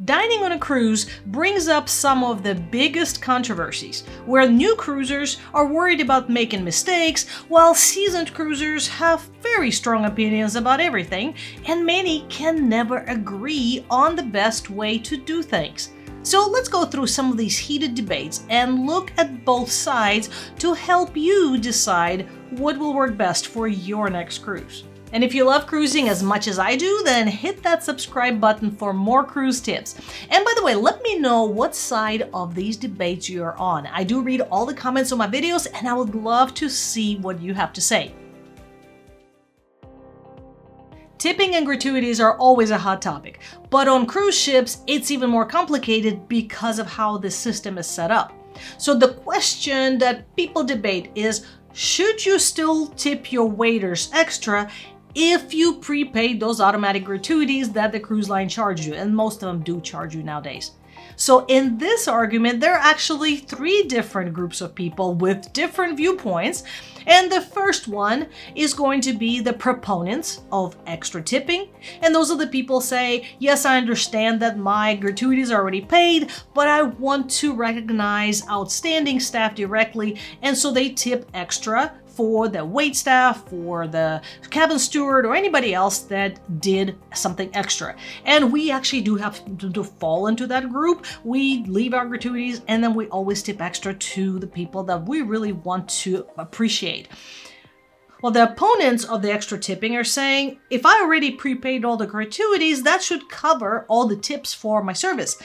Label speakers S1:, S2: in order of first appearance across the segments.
S1: Dining on a cruise brings up some of the biggest controversies, where new cruisers are worried about making mistakes, while seasoned cruisers have very strong opinions about everything, and many can never agree on the best way to do things. So let's go through some of these heated debates and look at both sides to help you decide what will work best for your next cruise. And if you love cruising as much as I do, then hit that subscribe button for more cruise tips. And by the way, let me know what side of these debates you're on. I do read all the comments on my videos, and I would love to see what you have to say. Tipping and gratuities are always a hot topic, but on cruise ships, it's even more complicated because of how the system is set up. So the question that people debate is, should you still tip your waiters extra if you prepaid those automatic gratuities that the cruise line charges you? And most of them do charge you nowadays. So in this argument, there are actually three different groups of people with different viewpoints. And the first one is going to be the proponents of extra tipping. And those are the people say, yes, I understand that my gratuities are already paid, but I want to recognize outstanding staff directly. And so they tip extra for the wait staff, for the cabin steward, or anybody else that did something extra. And we actually do have to fall into that group. We leave our gratuities and then we always tip extra to the people that we really want to appreciate. Well, the opponents of the extra tipping are saying, if I already prepaid all the gratuities, that should cover all the tips for my service.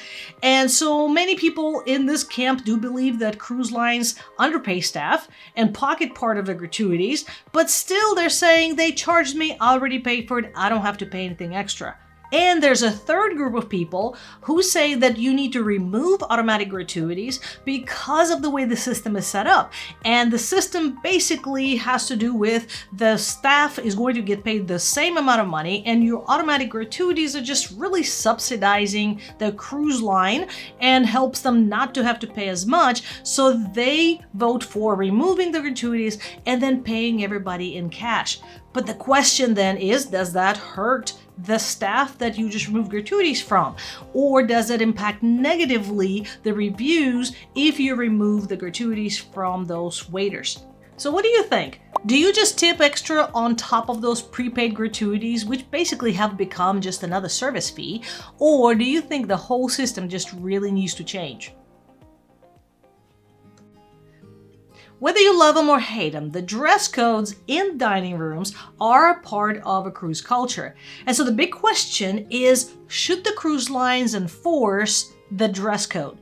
S1: And so many people in this camp do believe that cruise lines underpay staff and pocket part of the gratuities, but still they're saying they charged me, I already paid for it, I don't have to pay anything extra. And there's a third group of people who say that you need to remove automatic gratuities because of the way the system is set up. And the system basically has to do with the staff is going to get paid the same amount of money, and your automatic gratuities are just really subsidizing the cruise line and helps them not to have to pay as much. So they vote for removing the gratuities and then paying everybody in cash. But the question then is, does that hurt the staff that you just removed gratuities from? Or does it impact negatively the reviews if you remove the gratuities from those waiters? So what do you think? Do you just tip extra on top of those prepaid gratuities, which basically have become just another service fee? Or do you think the whole system just really needs to change? Whether you love them or hate them, the dress codes in dining rooms are a part of a cruise culture. And so the big question is, should the cruise lines enforce the dress code?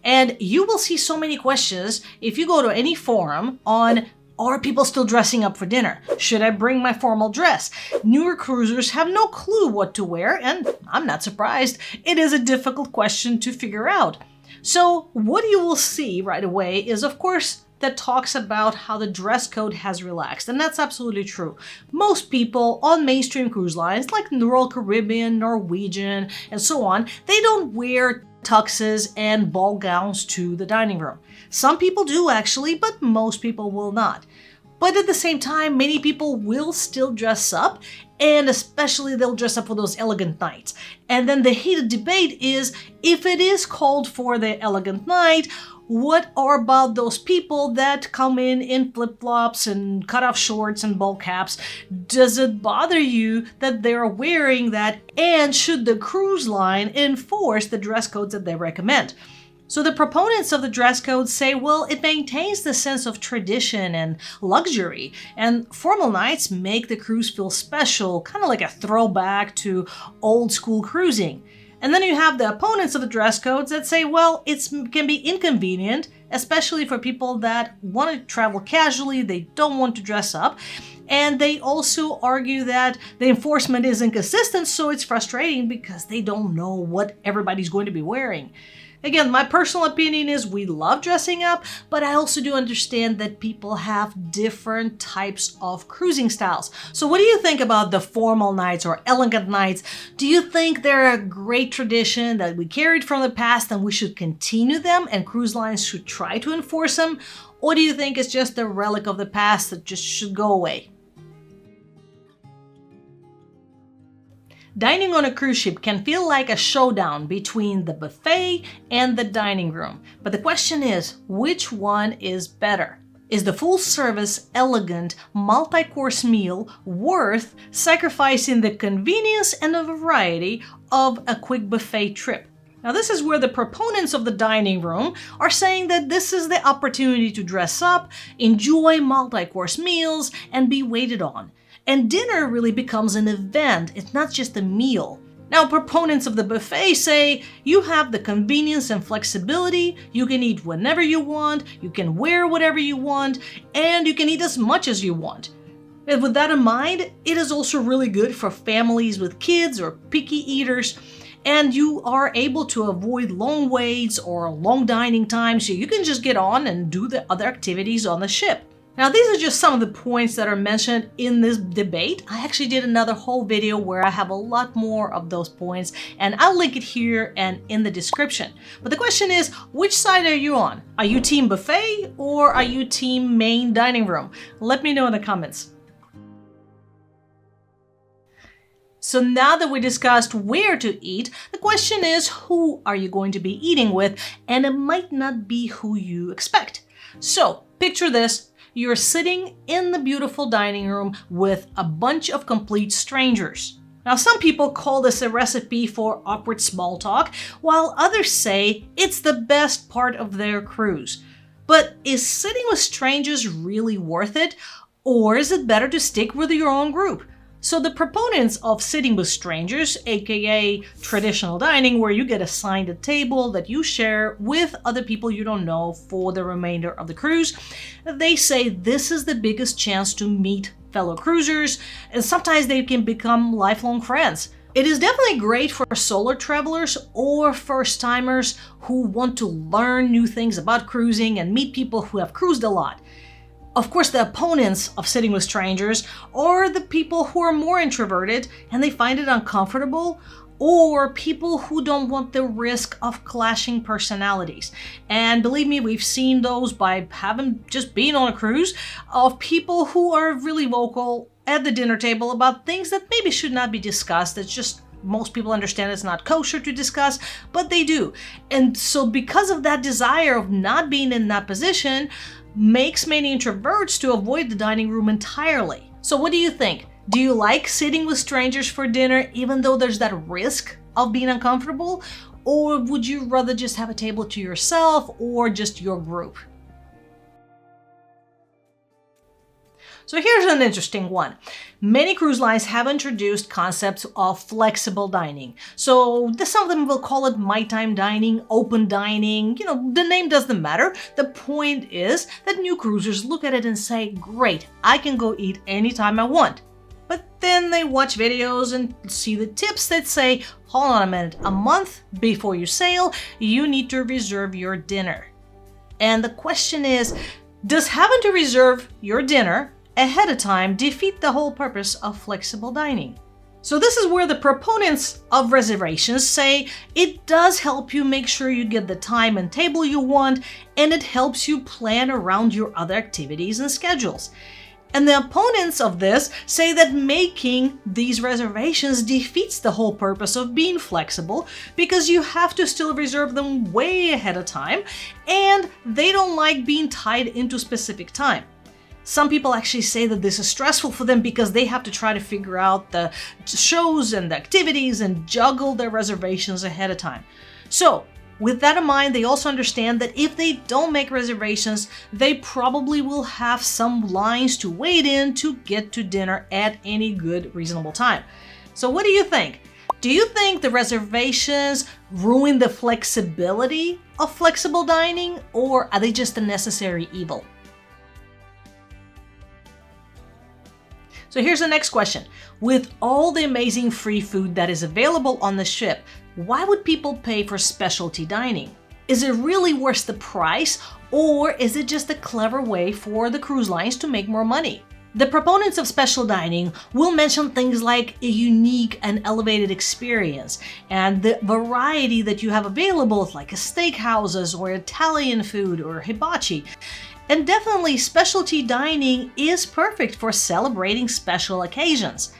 S1: And you will see so many questions if you go to any forum on, are people still dressing up for dinner? Should I bring my formal dress? Newer cruisers have no clue what to wear, and I'm not surprised. It is a difficult question to figure out. So what you will see right away is, of course, that talks about how the dress code has relaxed, and that's absolutely true. Most people on mainstream cruise lines like Royal Caribbean, Norwegian, and so on, they don't wear tuxes and ball gowns to the dining room. Some people do actually, but most people will not. But at the same time, many people will still dress up, and especially they'll dress up for those elegant nights. And then the heated debate is, if it is called for the elegant night, what are about those people that come in flip-flops and cut-off shorts and ball caps? Does it bother you that they're wearing that? And should the cruise line enforce the dress codes that they recommend? So the proponents of the dress code say, well, it maintains the sense of tradition and luxury, and formal nights make the cruise feel special, kind of like a throwback to old school cruising. And then you have the opponents of the dress codes that say, well, it can be inconvenient, especially for people that want to travel casually, they don't want to dress up. And they also argue that the enforcement is inconsistent, so it's frustrating because they don't know what everybody's going to be wearing. Again, my personal opinion is we love dressing up, but I also do understand that people have different types of cruising styles. So what do you think about the formal nights or elegant nights? Do you think they're a great tradition that we carried from the past and we should continue them and cruise lines should try to enforce them? Or do you think it's just a relic of the past that just should go away? Dining on a cruise ship can feel like a showdown between the buffet and the dining room. But the question is, which one is better? Is the full-service, elegant, multi-course meal worth sacrificing the convenience and the variety of a quick buffet trip? Now, this is where the proponents of the dining room are saying that this is the opportunity to dress up, enjoy multi-course meals, and be waited on. And dinner really becomes an event, it's not just a meal. Now, proponents of the buffet say you have the convenience and flexibility, you can eat whenever you want, you can wear whatever you want, and you can eat as much as you want. And with that in mind, it is also really good for families with kids or picky eaters, and you are able to avoid long waits or long dining times, so you can just get on and do the other activities on the ship. Now, these are just some of the points that are mentioned in this debate. I actually did another whole video where I have a lot more of those points, and I'll link it here and in the description. But the question is, which side are you on? Are you team buffet or are you team main dining room? Let me know in the comments. So now that we discussed where to eat, the question is, who are you going to be eating with? And it might not be who you expect. So picture this. You're sitting in the beautiful dining room with a bunch of complete strangers. Now, some people call this a recipe for awkward small talk, while others say it's the best part of their cruise. But is sitting with strangers really worth it? Or is it better to stick with your own group? So the proponents of sitting with strangers, aka traditional dining, where you get assigned a table that you share with other people you don't know for the remainder of the cruise, they say this is the biggest chance to meet fellow cruisers, and sometimes they can become lifelong friends. It is definitely great for solo travelers or first-timers who want to learn new things about cruising and meet people who have cruised a lot. Of course, the opponents of sitting with strangers are the people who are more introverted and they find it uncomfortable, or people who don't want the risk of clashing personalities. And believe me, we've seen those by having just been on a cruise of people who are really vocal at the dinner table about things that maybe should not be discussed. It's just most people understand it's not kosher to discuss, but they do. And so because of that desire of not being in that position, makes many introverts to avoid the dining room entirely. So what do you think? Do you like sitting with strangers for dinner even though there's that risk of being uncomfortable? Or would you rather just have a table to yourself or just your group? So here's an interesting one. Many cruise lines have introduced concepts of flexible dining. So some of them will call it my time dining, open dining, the name doesn't matter. The point is that new cruisers look at it and say, great, I can go eat anytime I want. But then they watch videos and see the tips that say, hold on a minute, a month before you sail, you need to reserve your dinner. And the question is, does having to reserve your dinner ahead of time defeat the whole purpose of flexible dining? So this is where the proponents of reservations say it does help you make sure you get the time and table you want, and it helps you plan around your other activities and schedules. And the opponents of this say that making these reservations defeats the whole purpose of being flexible, because you have to still reserve them way ahead of time, and they don't like being tied into specific time. Some people actually say that this is stressful for them because they have to try to figure out the shows and the activities and juggle their reservations ahead of time. So, with that in mind, they also understand that if they don't make reservations, they probably will have some lines to wait in to get to dinner at any good, reasonable time. So what do you think? Do you think the reservations ruin the flexibility of flexible dining, or are they just a necessary evil? So here's the next question. With all the amazing free food that is available on the ship, why would people pay for specialty dining? Is it really worth the price, or is it just a clever way for the cruise lines to make more money? The proponents of special dining will mention things like a unique and elevated experience and the variety that you have available, like steakhouses or Italian food or hibachi. And definitely specialty dining is perfect for celebrating special occasions.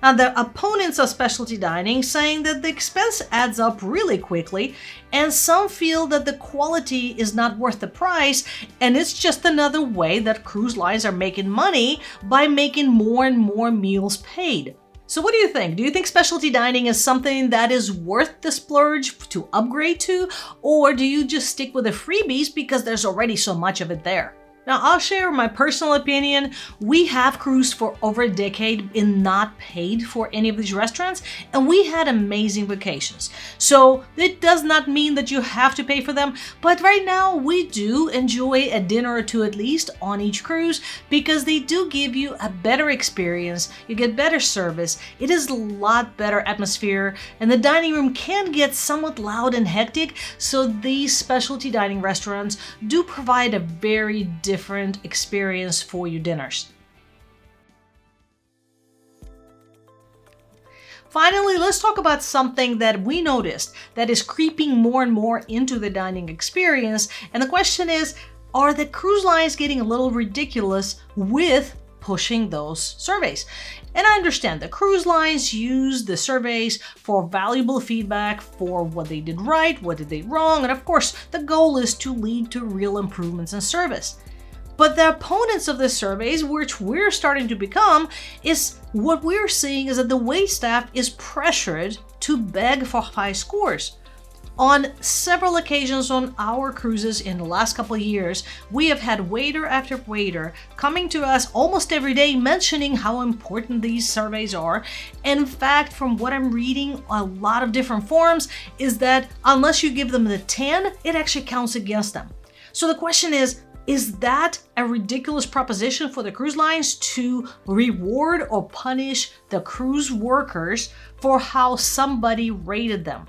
S1: Now, the opponents of specialty dining saying that the expense adds up really quickly, and some feel that the quality is not worth the price, and it's just another way that cruise lines are making money by making more and more meals paid. So what do you think? Do you think specialty dining is something that is worth the splurge to upgrade to, or do you just stick with the freebies because there's already so much of it there? Now, I'll share my personal opinion. We have cruised for over a decade and not paid for any of these restaurants, and we had amazing vacations. So it does not mean that you have to pay for them, but right now we do enjoy a dinner or two at least on each cruise because they do give you a better experience, you get better service, it is a lot better atmosphere, and the dining room can get somewhat loud and hectic, so these specialty dining restaurants do provide a very different experience for your dinners. Finally, let's talk about something that we noticed that is creeping more and more into the dining experience. And the question is, are the cruise lines getting a little ridiculous with pushing those surveys? And I understand the cruise lines use the surveys for valuable feedback for what they did right, what did they wrong, and of course, the goal is to lead to real improvements in service. But the opponents of the surveys, which we're starting to become, is what we're seeing is that the waitstaff is pressured to beg for high scores. On several occasions on our cruises in the last couple of years, we have had waiter after waiter coming to us almost every day mentioning how important these surveys are. And in fact, from what I'm reading a lot of different forums, is that unless you give them the 10, it actually counts against them. So the question is that a ridiculous proposition for the cruise lines to reward or punish the cruise workers for how somebody rated them?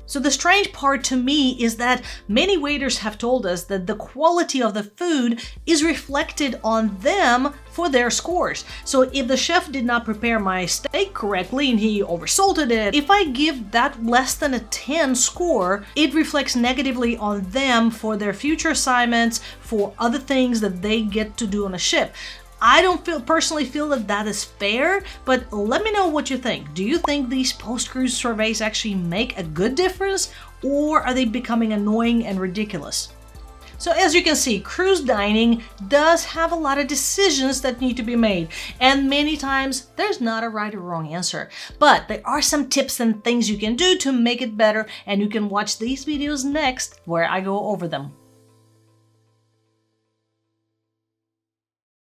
S1: So the strange part to me is that many waiters have told us that the quality of the food is reflected on them for their scores. So if the chef did not prepare my steak correctly and he oversalted it, if I give that less than a 10 score, it reflects negatively on them for their future assignments, for other things that they get to do on a ship. I don't personally feel that that is fair, but let me know what you think. Do you think these post-cruise surveys actually make a good difference, or are they becoming annoying and ridiculous? So as you can see, cruise dining does have a lot of decisions that need to be made, and many times there's not a right or wrong answer. But there are some tips and things you can do to make it better, and you can watch these videos next where I go over them.